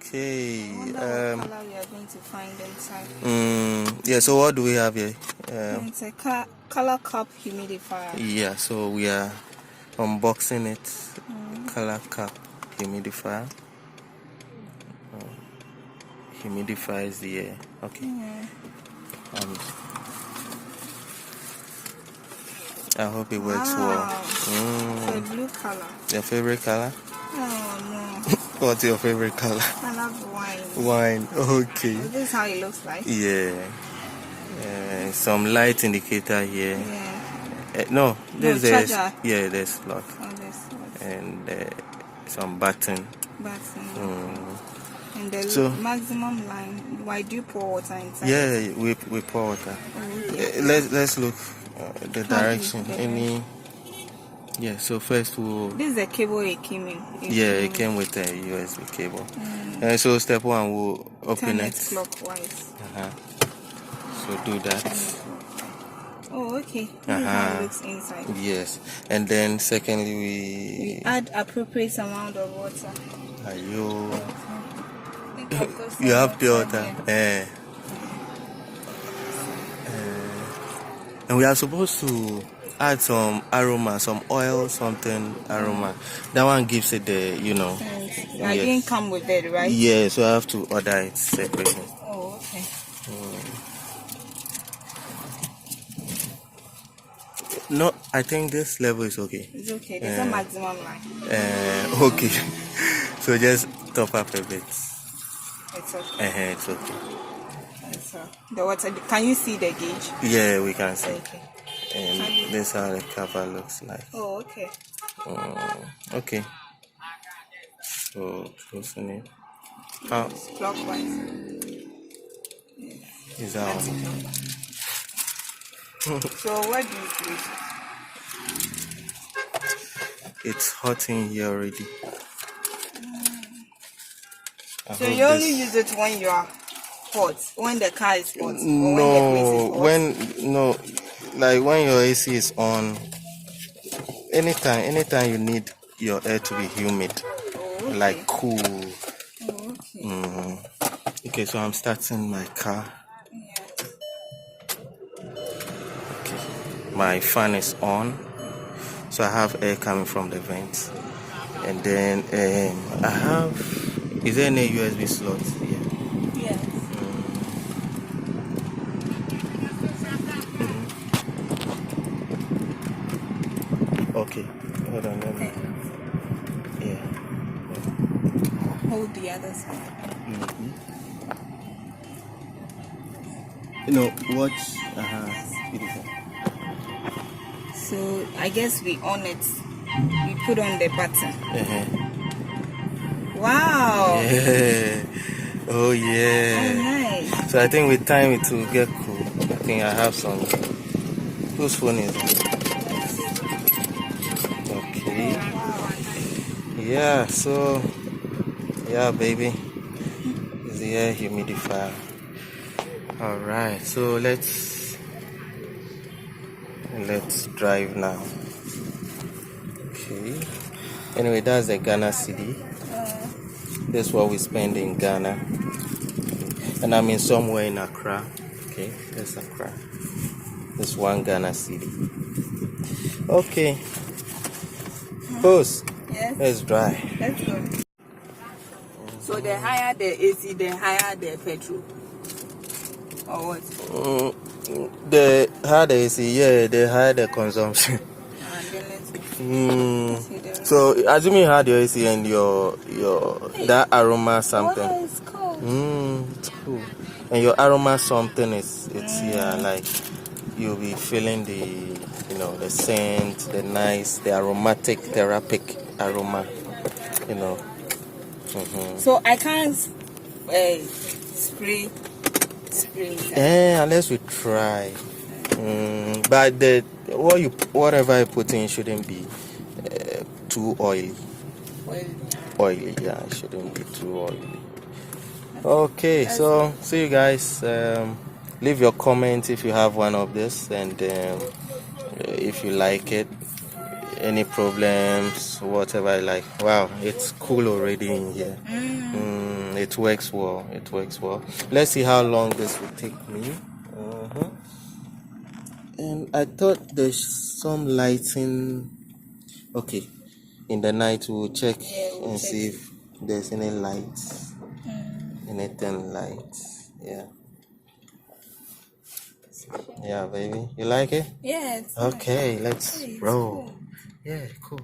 Okay. I wonder what color we are going to find inside. Yeah, so what do we have here? It's a color cup humidifier. Yeah, so we are unboxing it. Color cup humidifier. Humidifies the air. Okay. I hope it works well. It's a blue color. Your favorite color? Oh no. What's your favorite color? I love wine. Wine. Okay. So this is how it looks like. Yeah. Some light indicator here. Yeah. No, there's charger. Yeah, there's lock. Oh, there's lock. And some button. And the maximum line. Why do you pour water inside? Yeah, we pour water. Okay. Let's look the direction. Yeah, so first we'll... This is the cable it came in. It came with a USB cable. So step one, we'll open it clockwise. So do that. Oh, okay. This is how it looks inside. Yes. And then secondly, we add appropriate amount of water. You have pure water. And we are supposed to add some aroma, some oil, something aroma. That one gives it the, I didn't come with it, right? Yeah, so I have to order it separately. Oh, okay. No, I think this level is okay. It's okay. There's a maximum line. Okay. So just top up a bit. It's okay. It's okay. So the water. Can you see the gauge? Yeah, we can see. Okay. And this is how the cover looks like. Oh, okay. Okay. So closing it. How? Clockwise. Is that one? So what do you do? It's hot in here already. So you only use it when you are hot, when the car is hot, like when your AC is on. Anytime you need your air to be humid, like cool. Okay, so I'm starting my car. Okay, my fan is on, so I have air coming from the vents, and then I have. Is there any USB slots here? Yes. Okay, hold on, let me. Yeah. Hold the other side. Watch. Beautiful. So I guess we on it. We put on the button. Wow. Yeah. Oh yeah. Oh, nice. So I think with time it will get cool. I think I have some. Whose phone is it? Okay. Yeah. So yeah, baby. It's the air humidifier. All right. So let's drive now. Okay. Anyway, that's the Ghana city. This is what we spend in Ghana. And I'm in somewhere in Accra. Okay, that's Accra. This one Ghana city. Okay. Post. Yes. Let's drive. Let's go. So the higher the AC, the higher the petrol. Or what? The higher the AC, yeah, the higher the consumption. So assuming you had your AC and your that aroma something. Oh, it's cool. It's cool. And your aroma something it's here, like you'll be feeling the the scent, the nice, the aromatic, therapeutic aroma, So I can't spray. Unless we try. But whatever you put in shouldn't be too oily. Oily, yeah, it shouldn't be too oily. Okay, so see you guys. Leave your comment if you have one of this, and if you like it, any problems, whatever I like. Wow, it's cool already in here. It works well. It works well. Let's see how long this will take me. Uh-huh. And I thought there's some lighting. Okay, in the night we'll check and see if there's any lights, anything lights. Yeah, baby. You like it? Yeah. Okay, let's roll. Yeah, cool.